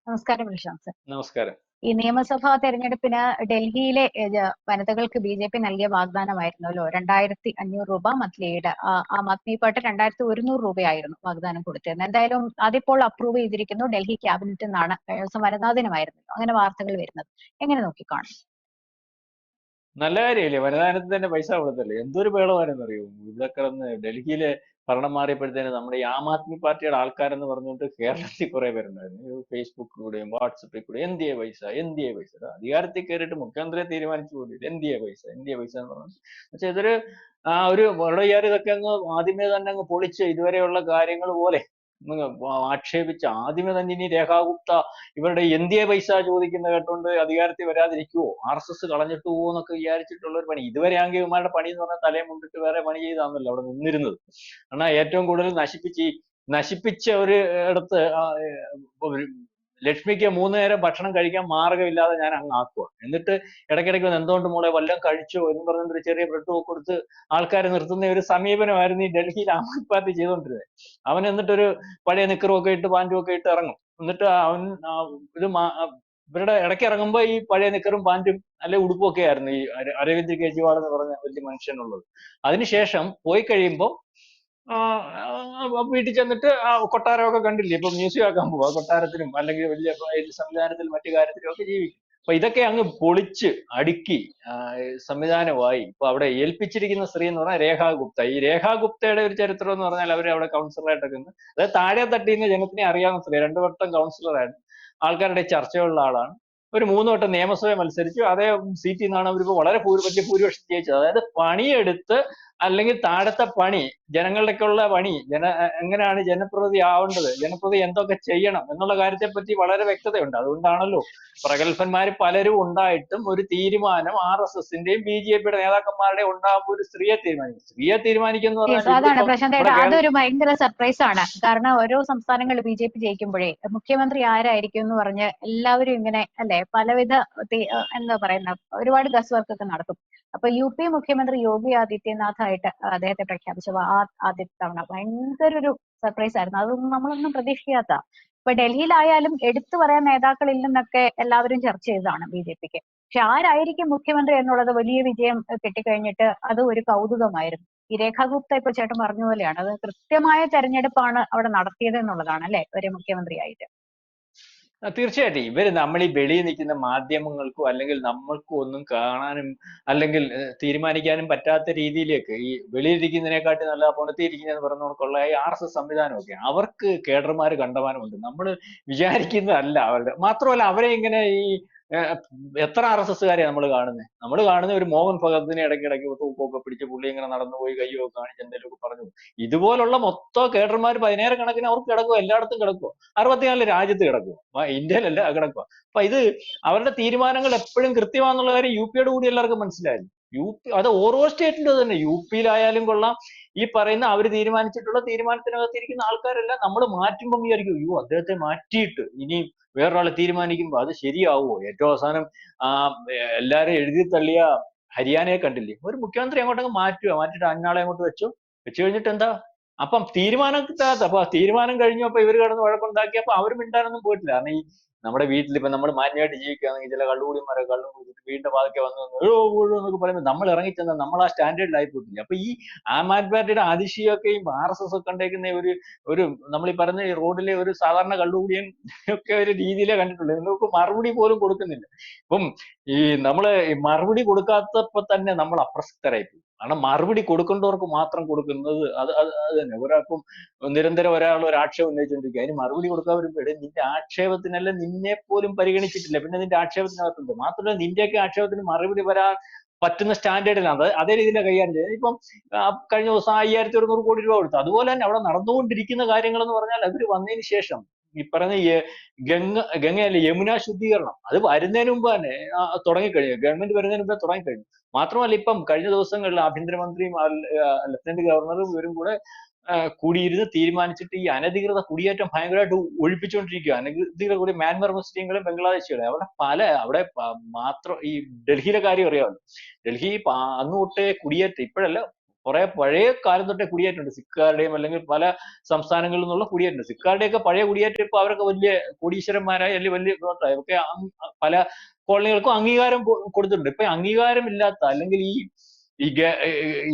നമസ്കാരം വിൽഷാംസ്. നമസ്കാരം. ഈ നിയമസഭാ തെരഞ്ഞെടുപ്പിന് ഡൽഹിയിലെ വനിതകൾക്ക് ബി.ജെ.പി നൽകിയ വാഗ്ദാനമായിരുന്നല്ലോ 2500 രൂപ മന്ത്ലി എയ്ഡ്. ആ മന്ത്ലി പാട്ട് 2100 രൂപയായിരുന്നു വാഗ്ദാനം കൊടുത്തിരുന്നത്. എന്തായാലും അതിപ്പോൾ അപ്രൂവ് ചെയ്തിരിക്കുന്നു ഡൽഹി ക്യാബിനറ്റ് എന്നാണ്. കഴിഞ്ഞ ദിവസം വനിതാ ദിനമായിരുന്നല്ലോ, അങ്ങനെ വാർത്തകൾ വരുന്നത്. എങ്ങനെ നോക്കിക്കാണും? നല്ല കാര്യമല്ലേ, വനിതാനത്തിന് തന്നെ പൈസ കൊടുത്തല്ലേ. എന്തൊരു ബഹളമാണെന്നറിയോ ഇവിടെ കിടന്ന്. ഡൽഹിയിലെ ഭരണം മാറിയപ്പോഴത്തേന് നമ്മുടെ ഈ ആം ആദ്മി പാർട്ടിയുടെ ആൾക്കാരെന്ന് പറഞ്ഞുകൊണ്ട് കേരളത്തിൽ കുറെ പേരുണ്ടായിരുന്നു. ഫേസ്ബുക്കിലൂടെയും വാട്സപ്പിൽ കൂടെ എന്തിയെ പൈസ എന്തിയെ പൈസ, അധികാരത്തിൽ കയറിയിട്ട് മുഖ്യമന്ത്രിയെ തീരുമാനിച്ചു പോലും എന്തിയെ പൈസ എന്തിയെ പൈസ എന്ന് പറഞ്ഞു. പക്ഷെ ഇതൊരു ഒരു വടയാർ ഇതൊക്കെ അങ്ങ് ആദ്യമേ തന്നെ അങ്ങ് പൊളിച്ച് ഇതുവരെയുള്ള കാര്യങ്ങൾ പോലെ ആക്ഷേപിച്ച് ആദ്യമേ തന്നെ ഇനി രേഖാ ഗുപ്ത ഇവരുടെ എന്തിയെ പൈസ ചോദിക്കുന്ന കേട്ടോണ്ട് അധികാരത്തിൽ വരാതിരിക്കുവോ, RSS കളഞ്ഞിട്ട് പോവോ എന്നൊക്കെ വിചാരിച്ചിട്ടുള്ള ഒരു പണി. ഇതുവരെ ആണെങ്കിൽ ഇവന്മാരുടെ പണി എന്ന് പറഞ്ഞാൽ തലയും മുണ്ടിട്ട് വേറെ പണി ചെയ്താന്നല്ലോ അവിടെ നിന്നിരുന്നത്. കാരണം ഏറ്റവും കൂടുതൽ നശിപ്പിച്ച ഒരു ഇടത്ത് ലക്ഷ്മിക്ക് 3 നേരം ഭക്ഷണം കഴിക്കാൻ മാർഗമില്ലാതെ ഞാൻ അങ്ങ് ആക്കുക. എന്നിട്ട് ഇടയ്ക്കിടയ്ക്ക് എന്തുകൊണ്ട് മോളെ വല്ലതും കഴിച്ചോ എന്ന് പറഞ്ഞൊരു ചെറിയ ബ്രെഡ് ഒക്കെ കൊടുത്ത് ആൾക്കാരെ നിർത്തുന്ന ഒരു സമീപനമായിരുന്നു ഈ ഡൽഹിയിൽ ആം ആദ്മി പാർട്ടി ചെയ്തുകൊണ്ടിരുന്നത്. അവൻ എന്നിട്ടൊരു പഴയ നിക്കറും ഒക്കെ ഇട്ട് പാൻറ്റും ഒക്കെ ഇട്ട് ഇറങ്ങും. എന്നിട്ട് അവൻ ഇത് ഇവരുടെ ഇടയ്ക്ക് ഇറങ്ങുമ്പോ ഈ പഴയ നിക്കറും പാൻറ്റും അല്ലെ ഉടുപ്പും ഒക്കെ ആയിരുന്നു ഈ അരവിന്ദ് കെജ്രിവാൾ എന്ന് പറഞ്ഞ വലിയ മനുഷ്യനുള്ളത്. അതിനുശേഷം പോയി കഴിയുമ്പോൾ വീട്ടിൽ ചെന്നിട്ട് കൊട്ടാരമൊക്കെ കണ്ടില്ലേ, ഇപ്പൊ മ്യൂസിയം ആക്കാൻ പോവാ കൊട്ടാരത്തിനും അല്ലെങ്കിൽ വലിയ സംവിധാനത്തിലും മറ്റു കാര്യത്തിലും ഒക്കെ ജീവിക്കും. അപ്പൊ ഇതൊക്കെ അങ്ങ് പൊളിച്ച് അടുക്കി സംവിധാനമായി ഇപ്പൊ അവിടെ ഏൽപ്പിച്ചിരിക്കുന്ന സ്ത്രീ എന്ന് പറഞ്ഞാൽ രേഖാ ഗുപ്ത. ഈ രേഖാ ഗുപ്തയുടെ ഒരു ചരിത്രം എന്ന് പറഞ്ഞാൽ അവർ അവിടെ കൗൺസിലറായിട്ടൊക്കെ അതായത് താഴെ തട്ടിന്ന് ജനത്തിനെ അറിയാവുന്ന സ്ത്രീ. 2 വട്ടം കൗൺസിലറായിരുന്നു, ആൾക്കാരുടെ ചർച്ചയുള്ള ആളാണ്. ഒരു 3 വട്ടം നിയമസഭ മത്സരിച്ചു, അതേ സീറ്റിൽ നിന്നാണ് അവരിപ്പോ വളരെ വലിയ ഭൂരിപക്ഷം ജയിച്ചത്. അതായത് പണിയെടുത്ത് അല്ലെങ്കിൽ താഴത്തെ പണി ജനങ്ങളുടെയൊക്കെയുള്ള പണി എങ്ങനെയാണ് ജനപ്രതിനിധി ആവേണ്ടത്, ജനപ്രതിനിധി എന്തൊക്കെ ചെയ്യണം എന്നുള്ള കാര്യത്തെ പറ്റി വളരെ വ്യക്തതയുണ്ട്. അതുകൊണ്ടാണല്ലോ പ്രഗത്ഭന്മാർ പലരും ഉണ്ടായിട്ടും ഒരു തീരുമാനം RSSന്റെയും BJPയുടെ നേതാക്കന്മാരുടെയും ഉണ്ടാകുമ്പോൾ ഒരു സ്ത്രീയെ തീരുമാനിക്കുന്നു അതാണ് പറഞ്ഞാൽ പ്രശാന്ത്, അതൊരു ഭയങ്കര സർപ്രൈസ് ആണ്. കാരണം ഓരോ സംസ്ഥാനങ്ങളിൽ ബി.ജെ.പി ജയിക്കുമ്പോഴേ മുഖ്യമന്ത്രി ആരായിരിക്കും എന്ന് പറഞ്ഞ് എല്ലാവരും ഇങ്ങനെ അല്ലെ പലവിധ എന്താ പറയുന്ന ഒരുപാട് ഗസ് വർക്ക് ഒക്കെ നടത്തും. അപ്പൊ UP മുഖ്യമന്ത്രി യോഗി ആദിത്യനാഥ് ആയിട്ട് അദ്ദേഹത്തെ പ്രഖ്യാപിച്ച ആദ്യത്തെ തവണ ഭയങ്കര ഒരു സർപ്രൈസ് ആയിരുന്നു. അതൊന്നും നമ്മളൊന്നും പ്രതീക്ഷിക്കാത്ത. ഇപ്പൊ ഡൽഹിയിലായാലും എടുത്തു പറയാൻ നേതാക്കളിൽ നിന്നൊക്കെ എല്ലാവരും ചർച്ച ചെയ്തതാണ് ബി.ജെ.പിക്ക്. പക്ഷെ ആരായിരിക്കും മുഖ്യമന്ത്രി എന്നുള്ളത് വലിയ വിജയം കിട്ടിക്കഴിഞ്ഞിട്ട് അത് ഒരു കൗതുകമായിരുന്നു. ഈ രേഖാ ഗുപ്ത ഇപ്പൊ ചേട്ടൻ പറഞ്ഞ പോലെയാണ്, അത് കൃത്യമായ തെരഞ്ഞെടുപ്പാണ് അവിടെ നടത്തിയത് എന്നുള്ളതാണ് അല്ലെ ഒരു മുഖ്യമന്ത്രിയായിട്ട്. തീർച്ചയായിട്ടും ഇവര് നമ്മൾ ഈ വെളിയിൽ നിൽക്കുന്ന മാധ്യമങ്ങൾക്കോ അല്ലെങ്കിൽ നമ്മൾക്കോ ഒന്നും കാണാനും അല്ലെങ്കിൽ തീരുമാനിക്കാനും പറ്റാത്ത രീതിയിലേക്ക് ഈ വെളിയിലിരിക്കുന്നതിനെക്കാട്ടി നല്ല പുറത്തിരിക്കുന്നതെന്ന് പറഞ്ഞുകൊണ്ടുള്ള ഈ RSS സംവിധാനമൊക്കെ അവർക്ക് കേഡർമാര് കണ്ടമാനമുണ്ട്. നമ്മൾ വിചാരിക്കുന്നതല്ല അവരുടെ. മാത്രമല്ല അവരെ ഇങ്ങനെ ഈ എത്ര RSSകാരെയാണ് നമ്മൾ കാണുന്നത്. നമ്മൾ കാണുന്ന ഒരു മോഹൻ ഭഗവതിനെ ഇടയ്ക്കിടയ്ക്ക് തൂക്കമൊക്കെ പിടിച്ച് പുള്ളി ഇങ്ങനെ നടന്നുപോയി കയ്യൊക്കെ കാണിച്ച് എന്തെങ്കിലുമൊക്കെ പറഞ്ഞു. ഇതുപോലുള്ള മൊത്തം കേഡർമാർ 10 കണക്കിന് അവർക്ക് കിടക്കുക, എല്ലായിടത്തും കിടക്കുക. 64 രാജ്യത്ത് കിടക്കുക, ഇന്ത്യയിലല്ല കിടക്കുക. അപ്പൊ ഇത് അവരുടെ തീരുമാനങ്ങൾ എപ്പോഴും കൃത്യമാണെന്നുള്ള കാര്യം UPയുടെ കൂടി എല്ലാവർക്കും മനസ്സിലായിരുന്നു. അത് ഓരോ സ്റ്റേറ്റിന്റെ തന്നെ, UPയിലായാലും കൊള്ളാം. ഈ പറയുന്ന അവര് തീരുമാനിച്ചിട്ടുള്ള തീരുമാനത്തിനകത്തിരിക്കുന്ന ആൾക്കാരെല്ലാം നമ്മൾ മാറ്റുമ്പോൾ വിചാരിക്കും അയ്യോ അദ്ദേഹത്തെ മാറ്റിയിട്ട് ഇനി വേറൊരാളെ തീരുമാനിക്കുമ്പോൾ അത് ശരിയാവുമോ. ഏറ്റവും അവസാനം എല്ലാരും എഴുതി തള്ളിയ ഹരിയാനയെ കണ്ടില്ലേ, ഒരു മുഖ്യമന്ത്രി അങ്ങോട്ടങ്ങ് മാറ്റിയിട്ട് അന്നാളെ അങ്ങോട്ട് വെച്ചു കഴിഞ്ഞിട്ട് എന്താ അപ്പം അപ്പൊ തീരുമാനം കഴിഞ്ഞു. അപ്പൊ ഇവര് കിടന്ന് വഴക്കുണ്ടാക്കിയപ്പോ അവർ മിണ്ടാനൊന്നും പോയിട്ടില്ല. കാരണം ഈ നമ്മുടെ വീട്ടിൽ ഇപ്പൊ നമ്മൾ മാന്യമായിട്ട് ജീവിക്കുകയാണെങ്കിൽ ചില കള്ളുകൂടിമാരെ കള്ളും കുടിച്ചിട്ട് വീടിന്റെ വാതൊക്കെ വന്ന് എന്നൊക്കെ പറയുമ്പോൾ നമ്മൾ ഇറങ്ങിച്ചെന്നാൽ നമ്മൾ ആ സ്റ്റാൻഡേർഡിലായി പോയിട്ടില്ല. അപ്പൊ ഈ ആം ആദ്മി പാർട്ടിയുടെ അതിശയൊക്കെയും RSS ഒക്കെ ഉണ്ടാക്കുന്ന ഒരു നമ്മൾ ഈ പറഞ്ഞ ഈ റോഡിലെ ഒരു സാധാരണ കള്ളുകൂടിയൻ ഒക്കെ ഒരു രീതിയിലേ കണ്ടിട്ടുള്ളൂ. നിങ്ങൾക്ക് മറുപടി പോലും കൊടുക്കുന്നില്ല. ഇപ്പം ഈ നമ്മള് ഈ മറുപടി കൊടുക്കാത്തപ്പോ തന്നെ നമ്മൾ അപ്രസക്തരായി പോകും. കാരണം മറുപടി കൊടുക്കേണ്ടവർക്ക് മാത്രം കൊടുക്കുന്നത് അത് തന്നെ. ഒരാൾക്കും നിരന്തരം ഒരാൾ ഒരു ആക്ഷേപം ഉന്നയിച്ചുകൊണ്ടിരിക്കുക, അതിന് മറുപടി കൊടുക്കാൻ വരുമ്പോൾ നിന്റെ ആക്ഷേപത്തിനല്ല നിന്നെ പോലും പരിഗണിച്ചിട്ടില്ല, പിന്നെ നിന്റെ ആക്ഷേപത്തിനകത്തുണ്ട്. മാത്രമല്ല നിന്റെയൊക്കെ ആക്ഷേപത്തിന് മറുപടി വരാൻ പറ്റുന്ന സ്റ്റാൻഡേർഡിലാണ് അതേ രീതിയിലാണ് കൈകാര്യം ചെയ്യുന്നത്. ഇപ്പം കഴിഞ്ഞ ദിവസം 5100 കോടി രൂപ കൊടുത്തു. അതുപോലെ തന്നെ അവിടെ നടന്നുകൊണ്ടിരിക്കുന്ന കാര്യങ്ങൾ എന്ന് പറഞ്ഞാൽ അവര് വന്നതിന് ശേഷം ഈ പറയുന്ന ഗംഗയല്ലേ യമുന ശുദ്ധീകരണം അത് വരുന്നതിന് മുമ്പ് തന്നെ തുടങ്ങിക്കഴിഞ്ഞു. ഗവൺമെന്റ് വരുന്നതിന് മുമ്പേ തുടങ്ങിക്കഴിഞ്ഞു. മാത്രമല്ല ഇപ്പം കഴിഞ്ഞ ദിവസങ്ങളിൽ ആഭ്യന്തരമന്ത്രിയും ലഫ്റ്റനന്റ് ഗവർണറും ഇവരും കൂടെ കൂടിയിരുന്ന് തീരുമാനിച്ചിട്ട് ഈ അനധികൃത കുടിയേറ്റം ഭയങ്കരമായിട്ട് ഒഴിപ്പിച്ചുകൊണ്ടിരിക്കുക. അനധികൃത കൂടി മ്യാൻമർ മുസ്ലിങ്ങളും ബംഗ്ലാദേശികളും അവിടെ മാത്രം ഈ ഡൽഹിയിലെ കാര്യം അറിയാമല്ലോ. ഡൽഹി അന്ന് തൊട്ടേ കുടിയേറ്റം, ഇപ്പോഴല്ല കുറെ പഴയ കാലം തൊട്ടേ കുടിയേറ്റമുണ്ട്. സിഖുകാരുടെയും അല്ലെങ്കിൽ പല സംസ്ഥാനങ്ങളിൽ നിന്നുള്ള കുടിയേറ്റമുണ്ട്. സിഖുകാരുടെയൊക്കെ പഴയ കുടിയേറ്റം ഇപ്പൊ അവരൊക്കെ വലിയ കോടീശ്വരന്മാരായി അല്ലെങ്കിൽ വലിയ ഒക്കെ പല കോളനികൾക്കും അംഗീകാരം കൊടുത്തിട്ടുണ്ട്. ഇപ്പൊ അംഗീകാരം ഇല്ലാത്ത അല്ലെങ്കിൽ ഈ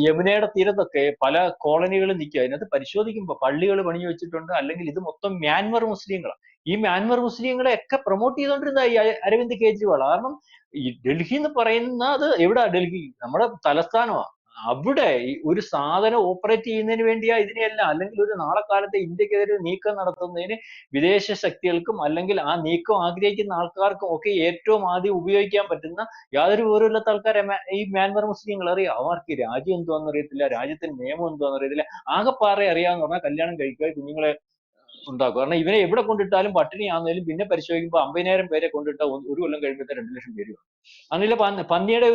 യമുനയുടെ തീരത്തൊക്കെ പല കോളനികളും നിൽക്കുക. അതിനകത്ത് പരിശോധിക്കുമ്പോൾ പള്ളികൾ പണിഞ്ഞു വെച്ചിട്ടുണ്ട്. അല്ലെങ്കിൽ ഇത് മൊത്തം മ്യാൻമർ മുസ്ലിങ്ങളാണ്. ഈ മ്യാൻമർ മുസ്ലിങ്ങളെ ഒക്കെ പ്രൊമോട്ട് ചെയ്തുകൊണ്ടിരുന്ന ഈ അരവിന്ദ് കെജ്രിവാൾ. കാരണം ഈ ഡൽഹി എന്ന് പറയുന്നത് എവിടാ? ഡൽഹി നമ്മുടെ തലസ്ഥാനമാണ്. അവിടെ ഒരു സാധനം ഓപ്പറേറ്റ് ചെയ്യുന്നതിന് വേണ്ടിയാ ഇതിനെയല്ല. അല്ലെങ്കിൽ ഒരു നാളെ കാലത്ത് ഇന്ത്യക്കെതിരെ നീക്കം നടത്തുന്നതിന് വിദേശ ശക്തികൾക്കും അല്ലെങ്കിൽ ആ നീക്കം ആഗ്രഹിക്കുന്ന ആൾക്കാർക്കും ഒക്കെ ഏറ്റവും ആദ്യം ഉപയോഗിക്കാൻ പറ്റുന്ന യാതൊരു വിവരമില്ലാത്ത ആൾക്കാരെ ഈ മ്യാൻമർ മുസ്ലിങ്ങൾ അറിയാം. അവർക്ക് രാജ്യം എന്തുവാന്ന് അറിയത്തില്ല, രാജ്യത്തിന്റെ നിയമം എന്തുവാന്ന് അറിയത്തില്ല. ആകെപ്പാറെ അറിയാന്ന് പറഞ്ഞാൽ കല്യാണം കഴിക്കുക, കുഞ്ഞുങ്ങളെ ഉണ്ടാക്കും. കാരണം ഇവനെ എവിടെ കൊണ്ടിട്ടാലും പട്ടിണിയാണെങ്കിലും പിന്നെ പരിശോധിക്കുമ്പോൾ 50,000 പേരെ കൊണ്ടിട്ട ഒരു കൊല്ലം കഴിയുമ്പോഴത്തെ 2 ലക്ഷം പേര്. അങ്ങനെ പന്നിയുടെ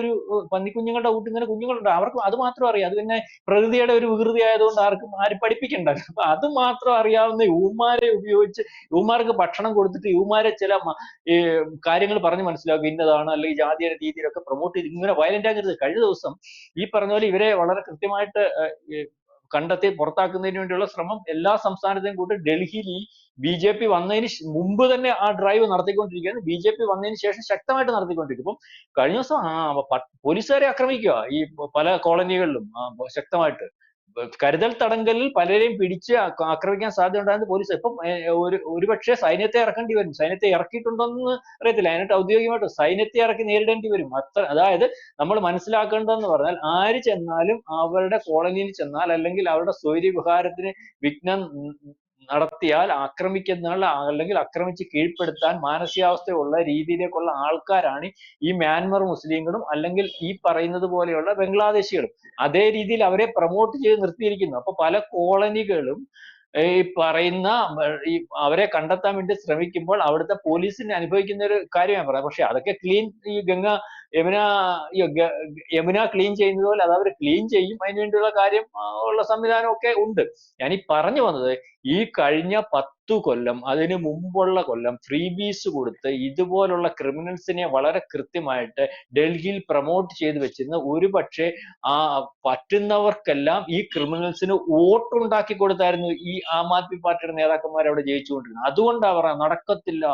പന്നിക്കുഞ്ഞുങ്ങളുടെ കൂട്ട് ഇങ്ങനെ കുഞ്ഞുങ്ങളുണ്ട്. അവർക്ക് അത് മാത്രം അറിയാം. അത് പിന്നെ പ്രകൃതിയുടെ ഒരു വികൃതി ആയതുകൊണ്ട് ആരും പഠിപ്പിക്കണ്ട. അപ്പൊ അത് മാത്രം അറിയാവുന്ന യുവമാരെ ഉപയോഗിച്ച് യുവമാർക്ക് ഭക്ഷണം കൊടുത്തിട്ട് യുവമാരെ ചില ഈ കാര്യങ്ങൾ പറഞ്ഞ് മനസ്സിലാക്കും. ഇന്നതാണ് അല്ലെങ്കിൽ ജാതിയുടെ രീതിയിലൊക്കെ പ്രൊമോട്ട് ചെയ്ത് ഇങ്ങനെ വയലന്റ് ആകരുത്. കഴിഞ്ഞ ദിവസം ഈ പറഞ്ഞ പോലെ ഇവരെ വളരെ കൃത്യമായിട്ട് കണ്ടെത്തി പുറത്താക്കുന്നതിന് വേണ്ടിയുള്ള ശ്രമം എല്ലാ സംസ്ഥാനത്തെയും കൂട്ടി ഡൽഹിയിൽ ഈ ബി.ജെ.പി. വന്നതിന് മുമ്പ് തന്നെ ആ ഡ്രൈവ് നടത്തിക്കൊണ്ടിരിക്കുകയാണ്. ബി.ജെ.പി. വന്നതിന് ശേഷം ശക്തമായിട്ട് നടത്തിക്കൊണ്ടിരിക്കും. ഇപ്പം കഴിഞ്ഞ ദിവസം പോലീസുകാരെ ആക്രമിക്കുക ഈ പല കോളനികളിലും ശക്തമായിട്ട്. കരുതൽ തടങ്കലിൽ പലരെയും പിടിച്ച് ആക്രമിക്കാൻ സാധ്യത ഉണ്ടായിരുന്ന പോലീസ് ഇപ്പം ഒരുപക്ഷെ സൈന്യത്തെ ഇറക്കേണ്ടി വരും. സൈന്യത്തെ ഇറക്കിയിട്ടുണ്ടോന്ന് അറിയത്തില്ല. അതിനായിട്ട് ഔദ്യോഗികമായിട്ട് സൈന്യത്തെ ഇറക്കി നേരിടേണ്ടി വരും. അതായത് നമ്മൾ മനസ്സിലാക്കേണ്ടതെന്ന് പറഞ്ഞാൽ ആര് ചെന്നാലും അവരുടെ കോളനിയിൽ ചെന്നാൽ അല്ലെങ്കിൽ അവരുടെ സ്വൈര്യവിഹാരത്തിന് വിഘ്നം നടത്തിയാൽ ആക്രമിക്കുന്ന അല്ലെങ്കിൽ ആക്രമിച്ച് കീഴ്പ്പെടുത്താൻ മാനസികാവസ്ഥയുള്ള രീതിയിലേക്കുള്ള ആൾക്കാരാണ് ഈ മ്യാൻമർ മുസ്ലിങ്ങളും അല്ലെങ്കിൽ ഈ പറയുന്നത് പോലെയുള്ള ബംഗ്ലാദേശികളും. അതേ രീതിയിൽ അവരെ പ്രൊമോട്ട് ചെയ്ത് നിർത്തിയിരിക്കുന്നു. അപ്പൊ പല കോളനികളും ഈ പറയുന്ന ഈ അവരെ കണ്ടെത്താൻ വേണ്ടി ശ്രമിക്കുമ്പോൾ അവിടുത്തെ പോലീസിന് അനുഭവിക്കുന്ന ഒരു കാര്യമാണ് പറയാം. പക്ഷെ അതൊക്കെ ഈ യമുന യമുന ക്ലീൻ ചെയ്യുന്നത് പോലെ അത് അവർ ക്ലീൻ ചെയ്യും. അതിനുവേണ്ടിയുള്ള കാര്യം ഉള്ള സംവിധാനം ഒക്കെ ഉണ്ട്. ഞാൻ ഈ പറഞ്ഞു വന്നത് ഈ കഴിഞ്ഞ 10 കൊല്ലം അതിന് മുമ്പുള്ള കൊല്ലം ഫ്രീബീസ് കൊടുത്ത് ഇതുപോലുള്ള ക്രിമിനൽസിനെ വളരെ കൃത്യമായിട്ട് ഡൽഹിയിൽ പ്രൊമോട്ട് ചെയ്ത് വെച്ചിരുന്ന ഒരുപക്ഷെ പറ്റുന്നവർക്കെല്ലാം ഈ ക്രിമിനൽസിന് വോട്ടുണ്ടാക്കി കൊടുത്തായിരുന്നു ഈ ആം ആദ്മി പാർട്ടിയുടെ നേതാക്കന്മാർ അവിടെ ജയിച്ചുകൊണ്ടിരുന്നത്. അതുകൊണ്ടാ പറയാം നടക്കത്തില്ല,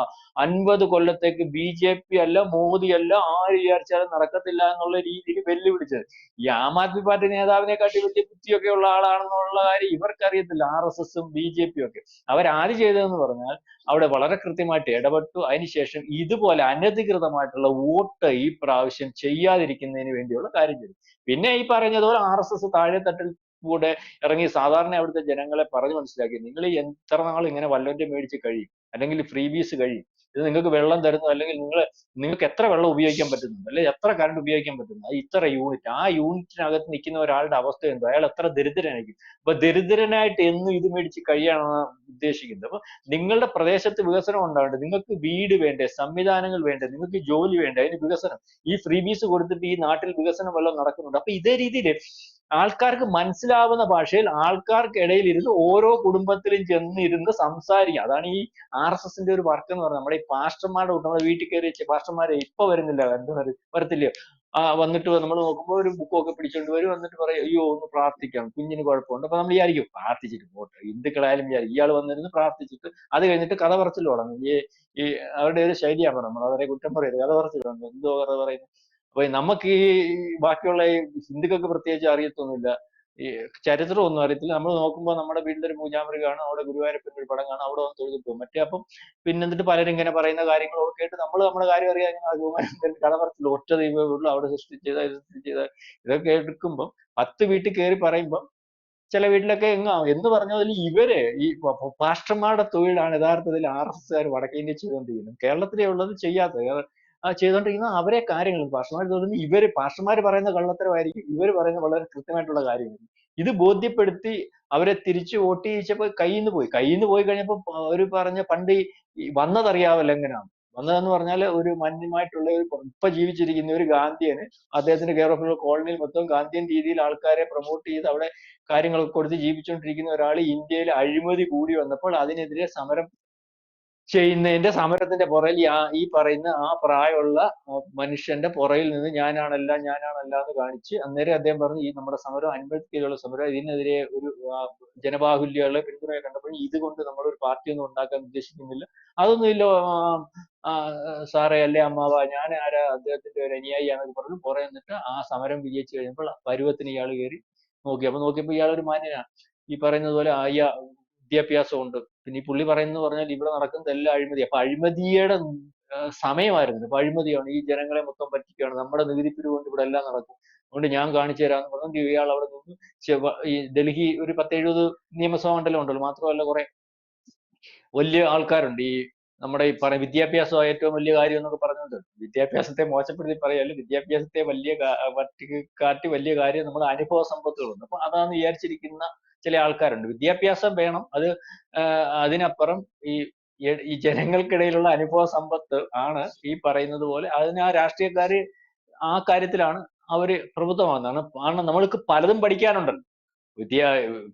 50 കൊല്ലത്തേക്ക് ബി.ജെ.പി. അല്ല മോദി അല്ല ആര് വിചാരിച്ചാലും നടക്കത്തില്ല എന്നുള്ള രീതിയിൽ വെല്ലുവിളിച്ചത്. ഈ ആം ആദ്മി പാർട്ടി നേതാവിനെക്കാട്ടി വലിയ ബുദ്ധിയൊക്കെ ഉള്ള ആളാണെന്നുള്ള കാര്യം ഇവർക്കറിയത്തില്ല. RSSഉം ബി.ജെ.പിയും ഒക്കെ അവരാര് ചെയ്തതെന്ന് പറഞ്ഞാൽ അവിടെ വളരെ കൃത്യമായിട്ട് ഇടപെട്ടു. അതിനുശേഷം ഇതുപോലെ അനധികൃതമായിട്ടുള്ള വോട്ട് ഈ പ്രാവശ്യം ചെയ്യാതിരിക്കുന്നതിന് വേണ്ടിയുള്ള കാര്യം ചെയ്തു. പിന്നെ ഈ പറഞ്ഞതുപോലെ RSS താഴെത്തട്ടിൽ കൂടെ ഇറങ്ങി സാധാരണ അവിടുത്തെ ജനങ്ങളെ പറഞ്ഞു മനസ്സിലാക്കി, നിങ്ങൾ എത്ര നാൾ ഇങ്ങനെ വല്ലവന്റെ മേടിച്ച് കഴിയും, അല്ലെങ്കിൽ ഫ്രീബീസ് കഴിയും, ഇത് നിങ്ങൾക്ക് വെള്ളം തരുന്നു, അല്ലെങ്കിൽ നിങ്ങൾക്ക് എത്ര വെള്ളം ഉപയോഗിക്കാൻ പറ്റുന്നുണ്ട്, അല്ലെങ്കിൽ എത്ര കറണ്ട് ഉപയോഗിക്കാൻ പറ്റുന്നു, ഇത്ര യൂണിറ്റ്, ആ യൂണിറ്റിനകത്ത് നിൽക്കുന്ന ഒരാളുടെ അവസ്ഥ എന്തോ, അയാൾ എത്ര ദരിദ്രനായിരിക്കും. അപ്പൊ ദരിദ്രനായിട്ട് എന്നും ഇത് മേടിച്ച് കഴിയാനാണ് ഉദ്ദേശിക്കുന്നത്. അപ്പൊ നിങ്ങളുടെ പ്രദേശത്ത് വികസനം ഉണ്ടാവേണ്ടത്, നിങ്ങൾക്ക് വീട് വേണ്ടേ, സംവിധാനങ്ങൾ വേണ്ടേ, നിങ്ങൾക്ക് ജോലി വേണ്ടേ, അതിന് വികസനം. ഈ ഫ്രീബീസ് കൊടുത്തിട്ട് ഈ നാട്ടിൽ വികസനം വല്ലതും നടക്കുന്നുണ്ട്. അപ്പൊ ഇതേ രീതിയിൽ ആൾക്കാർക്ക് മനസ്സിലാവുന്ന ഭാഷയിൽ ആൾക്കാർക്കിടയിൽ ഇരുന്ന് ഓരോ കുടുംബത്തിലും ചെന്നിരുന്ന് സംസാരിക്കുക. അതാണ് ഈ RSSന്റെ ഒരു വർക്ക് എന്ന് പറയുന്നത്. നമ്മുടെ ഈ പാസ്റ്റർമാരുടെ കൂട്ടം, നമ്മുടെ വീട്ടിൽ കയറി വെച്ച പാസ്റ്റർമാരെ ഇപ്പൊ വരുന്നില്ല, വരത്തില്ലയോ? വന്നിട്ട് നമ്മൾ നോക്കുമ്പോൾ ഒരു ബുക്കൊക്കെ പിടിച്ചോണ്ട് വരും. വന്നിട്ട് പറയും, അയ്യോ ഒന്ന് പ്രാർത്ഥിക്കാം, കുഞ്ഞിന് കുഴപ്പമുണ്ട്. അപ്പൊ നമ്മൾ വിചാരിക്കും പ്രാർത്ഥിച്ചിട്ട് പോട്ടെ, ഹിന്ദുക്കളായാലും വിചാരിക്കും ഇയാൾ വന്നിരുന്ന് പ്രാർത്ഥിച്ചിട്ട് അത് കഴിഞ്ഞിട്ട് കഥ പറച്ചിൽ തുടങ്ങും. ഈ അവരുടെ ഒരു ശൈലിയാണ്. നമ്മൾ അവരെ കുറ്റം പറയരുത്, കഥ പറച്ചിൽ തുടങ്ങും. എന്തോ കഥ പറയുന്നത്. അപ്പൊ നമുക്ക് ഈ ബാക്കിയുള്ള ഈ ഹിന്ദുക്കൾക്ക് പ്രത്യേകിച്ച് അറിയത്തൊന്നുമില്ല, ഈ ചരിത്രം ഒന്നും അറിയത്തില്ല. നമ്മൾ നോക്കുമ്പോൾ നമ്മുടെ വീട്ടിൽ ഒരു പൂജാമുറി കാണും, അവിടെ ഗുരുവായൂരപ്പന്റെ ഒരു പടം കാണും, അവിടെ വന്ന് തൊഴുതിട്ട് പോകും. മറ്റേ അപ്പം പിന്നെ എന്നിട്ട് പലരും ഇങ്ങനെ പറയുന്ന കാര്യങ്ങളൊക്കെ കേട്ട് നമ്മൾ നമ്മുടെ കാര്യം അറിയാൻ കഥ പറച്ചില്ല. ഒറ്റ ദൈവമേ ഉള്ളൂ, അവിടെ സൃഷ്ടിച്ചത് ഇതൊക്കെ എടുക്കുമ്പോൾ 10 വീട്ടിൽ കയറി പറയുമ്പോൾ ചില വീട്ടിലൊക്കെ എന്ന് പറഞ്ഞാൽ ഇവര് ഈ പാസ്റ്റർമാരുടെ തൊഴിലാണ് യഥാർത്ഥത്തിൽ RSSകാർ വടക്കേ ഇന്ത്യ ചെയ്തുകൊണ്ടിരിക്കുന്നത്. കേരളത്തിലേ ഉള്ളത് ചെയ്യാത്തത്. ചെയ്തുകൊണ്ടിരിക്കുന്ന അവരെ കാര്യങ്ങൾ പാസ്റ്റർമാർ തോന്നുന്നു. പാസ്റ്റർമാർ പറയുന്ന കള്ളത്തരമായിരിക്കും, ഇവർ പറയുന്ന വളരെ കൃത്യമായിട്ടുള്ള കാര്യമായിരിക്കും. ഇത് ബോധ്യപ്പെടുത്തി അവരെ തിരിച്ചു വോട്ട് ചെയ്യിച്ചപ്പോൾ കയ്യിൽ നിന്ന് പോയി കഴിഞ്ഞപ്പോൾ അവര് പറഞ്ഞ പണ്ട് ഈ വന്നതറിയാവല്ലോ എങ്ങനെയാണ് വന്നതെന്ന് പറഞ്ഞാൽ, ഒരു മാന്യമായിട്ടുള്ള ഇപ്പൊ ജീവിച്ചിരിക്കുന്ന ഒരു ഗാന്ധിയന് അദ്ദേഹത്തിന്റെ കെയർ ഓഫ് കോളനിയിൽ മൊത്തം ഗാന്ധിയൻ രീതിയിൽ ആൾക്കാരെ പ്രൊമോട്ട് ചെയ്ത് അവിടെ കാര്യങ്ങളൊക്കെ കൊടുത്ത് ജീവിച്ചുകൊണ്ടിരിക്കുന്ന ഒരാൾ ഇന്ത്യയിൽ അഴിമതി കൂടി വന്നപ്പോൾ അതിനെതിരെ സമരം ചെയ്യുന്നതിന്റെ സമരത്തിന്റെ പുറകിൽ ഈ പറയുന്ന ആ പ്രായമുള്ള മനുഷ്യന്റെ പുറകിൽ നിന്ന് ഞാനാണല്ല എന്ന് കാണിച്ച് അന്നേരം അദ്ദേഹം പറഞ്ഞു ഈ നമ്മുടെ സമരം അൻപത്തിലുള്ള സമരം ഇതിനെതിരെ ഒരു ജനബാഹുല്യമുള്ള പിന്തുണയെ കണ്ടപ്പോൾ ഇതുകൊണ്ട് നമ്മൾ ഒരു പാർട്ടി ഒന്നും ഉണ്ടാക്കാൻ ഉദ്ദേശിക്കുന്നില്ല, അതൊന്നുമില്ല സാറേ അല്ലേ അമ്മാവ, ഞാൻ ആരാ അദ്ദേഹത്തിന്റെ ഒരു അനുയായിയാണെന്നൊക്കെ പറഞ്ഞു പുറകെ നിന്നിട്ട് ആ സമരം വിജയിച്ചു കഴിഞ്ഞപ്പോൾ പരുവത്തിന് ഇയാൾ കയറി നോക്കിയപ്പോൾ ഇയാൾ ഒരു മാന്യനാണ്. ഈ പറയുന്നത് പോലെ വിദ്യാഭ്യാസം ഉണ്ട്. പിന്നെ ഈ പുള്ളി പറഞ്ഞാൽ ഇവിടെ നടക്കുന്നത് എല്ലാം അഴിമതി. അപ്പൊ അഴിമതിയുടെ സമയമായിരുന്നു. അപ്പൊ അഴിമതിയാണ്, ഈ ജനങ്ങളെ മൊത്തം പറ്റിക്കുകയാണ്, നമ്മുടെ നികുതിപ്പിരിവ് കൊണ്ട് ഇവിടെ എല്ലാം നടക്കും, അതുകൊണ്ട് ഞാൻ കാണിച്ചു തരാമെന്ന് പറഞ്ഞു ഇയാൾ അവിടെ നിന്ന് ഈ ഡൽഹി ഒരു 10-70 നിയമസഭാ മണ്ഡലം ഉണ്ടല്ലോ, മാത്രമല്ല കുറെ വലിയ ആൾക്കാരുണ്ട്. ഈ നമ്മുടെ ഈ വിദ്യാഭ്യാസം ഏറ്റവും വലിയ കാര്യം എന്നൊക്കെ പറഞ്ഞുകൊണ്ട് വിദ്യാഭ്യാസത്തെ മോശപ്പെടുത്തി പറയല്ല, വിദ്യാഭ്യാസത്തെ കാട്ടി വലിയ കാര്യം നമ്മുടെ അനുഭവ സമ്പത്തുകളുണ്ട്. അപ്പൊ അതാന്ന് വിചാരിച്ചിരിക്കുന്ന ചില ആൾക്കാരുണ്ട്. വിദ്യാഭ്യാസം വേണം, അത് അതിനപ്പുറം ഈ ജനങ്ങൾക്കിടയിലുള്ള അനുഭവ സമ്പത്ത് ആണ് ഈ പറയുന്നത് പോലെ. അതിന് ആ രാഷ്ട്രീയക്കാര് ആ കാര്യത്തിലാണ് അവര് പ്രബുദ്ധമാകുന്നതാണ്. കാരണം നമ്മൾക്ക് പലതും പഠിക്കാനുണ്ടല്ലോ.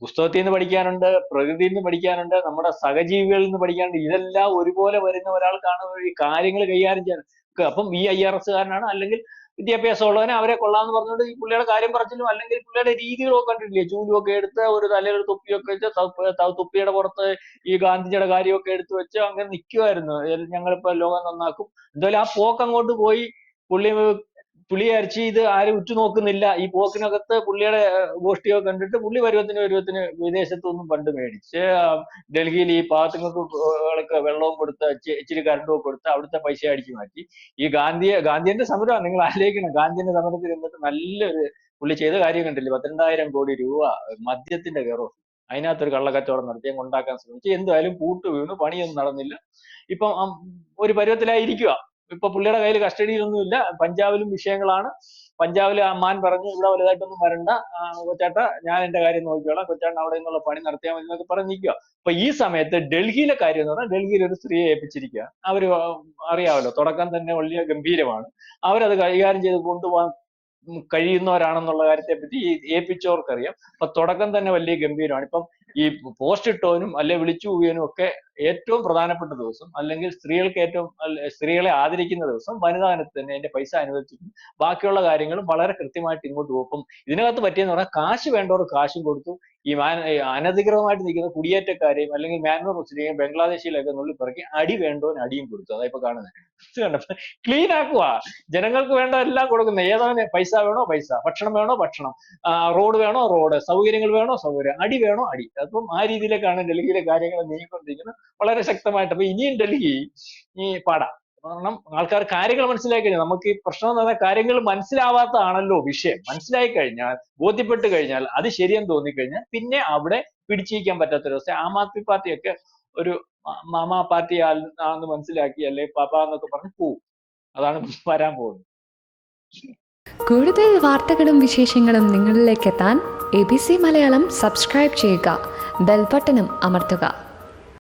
പുസ്തകത്തിൽ നിന്ന് പഠിക്കാനുണ്ട്, പ്രകൃതിയിൽ നിന്ന് പഠിക്കാനുണ്ട്, നമ്മുടെ സഹജീവികളിൽ നിന്ന് പഠിക്കാനുണ്ട്. ഇതെല്ലാം ഒരുപോലെ വരുന്ന ഒരാൾക്കാണ് ഈ കാര്യങ്ങൾ കൈകാര്യം ചെയ്യാൻ. അപ്പം ഈ IRS കാരനാണ് അല്ലെങ്കിൽ വിദ്യാഭ്യാസം ഉള്ളവനെ അവരെ കൊള്ളാന്ന് പറഞ്ഞുകൊണ്ട് ഈ പുള്ളിയുടെ കാര്യം പറച്ചിലും അല്ലെങ്കിൽ പുള്ളിയുടെ രീതികളൊക്കെ കണ്ടിട്ടില്ലേ, ചൂലുമൊക്കെ എടുത്ത് ഒരു തലയിൽ ഒരു തൊപ്പിയൊക്കെ വെച്ച് തൊപ്പിയുടെ പുറത്ത് ഈ ഗാന്ധിജിയുടെ കാര്യമൊക്കെ എടുത്തു വെച്ച് അങ്ങനെ നിൽക്കുമായിരുന്നു. ഞങ്ങളിപ്പോ ലോകം നന്നാക്കും. എന്തായാലും ആ പോക്ക് അങ്ങോട്ട് പോയി. പുള്ളി അരച്ച് ഇത് ആരും ഉറ്റുനോക്കുന്നില്ല. ഈ പോക്കിനകത്ത് പുള്ളിയുടെ ഗോഷ്ഠിയൊക്കെ കണ്ടിട്ട് പുള്ളി പരുവത്തിന് വിദേശത്തൊന്നും പണ്ട് മേടിച്ച് ഡൽഹിയിൽ ഈ പാവത്തുങ്ങൾക്ക് വെള്ളവും കൊടുത്ത് ഇച്ചിരി കറണ്ടും ഒക്കെ കൊടുത്ത് അവിടുത്തെ പൈസ അടിച്ചു മാറ്റി. ഈ ഗാന്ധിയന്റെ സമരമാണ് നിങ്ങൾ ആലോചിക്കണം. ഗാന്ധിയന്റെ സമരത്തിൽ എന്നിട്ട് നല്ലൊരു പുള്ളി ചെയ്ത കാര്യം കണ്ടില്ലേ, 12,000 കോടി രൂപ മദ്യത്തിന്റെ കെയർ ഓഫ്, അതിനകത്തൊരു കള്ളക്കച്ചവടം നടത്തി കൊണ്ടാക്കാൻ ശ്രമിച്ചു. എന്തായാലും പൂട്ട് വീണു, പണിയൊന്നും നടന്നില്ല. ഇപ്പം ഒരു പരുവത്തിലായിരിക്കുക. ഇപ്പൊ പുള്ളിയുടെ കയ്യിൽ കസ്റ്റഡിയിലൊന്നുമില്ല. പഞ്ചാബിലും വിഷയങ്ങളാണ്. പഞ്ചാബിലെ അമ്മാൻ പറഞ്ഞു ഇവിടെ വലുതായിട്ടൊന്നും വരണ്ട കൊച്ചാട്ട, ഞാൻ എന്റെ കാര്യം നോക്കിക്കോളാം, കൊച്ചാട്ടൻ അവിടെ നിന്നുള്ള പണി നടത്തിയാൽ മതി എന്നൊക്കെ പറഞ്ഞ് നിൽക്കുക. അപ്പൊ ഈ സമയത്ത് ഡൽഹിയിലെ കാര്യം എന്ന് പറഞ്ഞാൽ ഡൽഹിയിൽ ഒരു സ്ത്രീയെ ഏൽപ്പിച്ചിരിക്കുക. അവര് അറിയാമല്ലോ, തുടക്കം തന്നെ വലിയ ഗംഭീരമാണ്. അവരത് കൈകാര്യം ചെയ്ത് കൊണ്ടുപോകാൻ കഴിയുന്നവരാണെന്നുള്ള കാര്യത്തെ പറ്റി ഏൽപ്പിച്ചവർക്കറിയാം. അപ്പൊ തുടക്കം തന്നെ വലിയ ഗംഭീരമാണ്. ഇപ്പം ഈ പോസ്റ്റ് ഇട്ടവനും അല്ലെ വിളിച്ചു പോയവനും ഒക്കെ ഏറ്റവും പ്രധാനപ്പെട്ട ദിവസം, അല്ലെങ്കിൽ സ്ത്രീകളെ ആദരിക്കുന്ന ദിവസം വനിതാ ദിനത്തിൽ തന്നെ അതിന്റെ പൈസ അനുവദിച്ചിട്ടുണ്ട്. ബാക്കിയുള്ള കാര്യങ്ങളും വളരെ കൃത്യമായിട്ട് ഇങ്ങോട്ട് പോകും. ഇതിനകത്ത് പറ്റിയെന്ന് പറഞ്ഞാൽ കാശ് വേണ്ടവർ കാശും കൊടുത്തു. ഈ അനധികൃതമായിട്ട് നിൽക്കുന്ന കുടിയേറ്റക്കാരെയും അല്ലെങ്കിൽ മ്യാൻമർ മുസ്ലിം ബംഗ്ലാദേശിയിലൊക്കെ നുള്ളിപ്പറക്കി അടി വേണ്ടവന് അടിയും കൊടുത്തു. അതാ ഇപ്പൊ കാണുന്നത്. കണ്ടപ്പോ ക്ലീൻ ആക്കുക, ജനങ്ങൾക്ക് വേണ്ട എല്ലാം കൊടുക്കുന്നത്. ഏതാണ് പൈസ വേണോ പൈസ, ഭക്ഷണം വേണോ ഭക്ഷണം, റോഡ് വേണോ റോഡ്, സൗകര്യങ്ങൾ വേണോ സൗകര്യം, അടി വേണോ അടി. അപ്പം ആ രീതിയിലേക്കാണ് ഡൽഹിയിലെ കാര്യങ്ങൾ നീങ്ങിക്കൊണ്ടിരിക്കുന്നത് വളരെ ശക്തമായിട്ട്. അപ്പൊ ഇനിയും ഡൽഹി ഈ പാടാം. കാരണം ആൾക്കാർ കാര്യങ്ങൾ മനസ്സിലാക്കി കഴിഞ്ഞാൽ, നമുക്ക് ഈ പ്രശ്നം എന്ന് പറഞ്ഞാൽ കാര്യങ്ങൾ മനസ്സിലാവാത്തതാണല്ലോ വിഷയം. മനസ്സിലായി കഴിഞ്ഞാൽ, ബോധ്യപ്പെട്ട് കഴിഞ്ഞാൽ, അത് ശരിയെന്ന് തോന്നിക്കഴിഞ്ഞാൽ പിന്നെ അവിടെ പിടിച്ചിരിക്കാൻ പറ്റാത്തൊരവസ്ഥ. ആം ആദ്മി പാർട്ടിയൊക്കെ ഒരു മാമാ പാർട്ടി ആണെന്ന് മനസ്സിലാക്കി അല്ലെ പാപ്പ എന്നൊക്കെ പറഞ്ഞ് പോവും. അതാണ് വരാൻ പോകുന്നത്. കൂടുതൽ വാർത്തകളും വിശേഷങ്ങളും നിങ്ങളിലേക്ക് എത്താൻ ABC മലയാളം സബ്സ്ക്രൈബ് ചെയ്യുക, ബെൽ ബട്ടണും അമർത്തുക.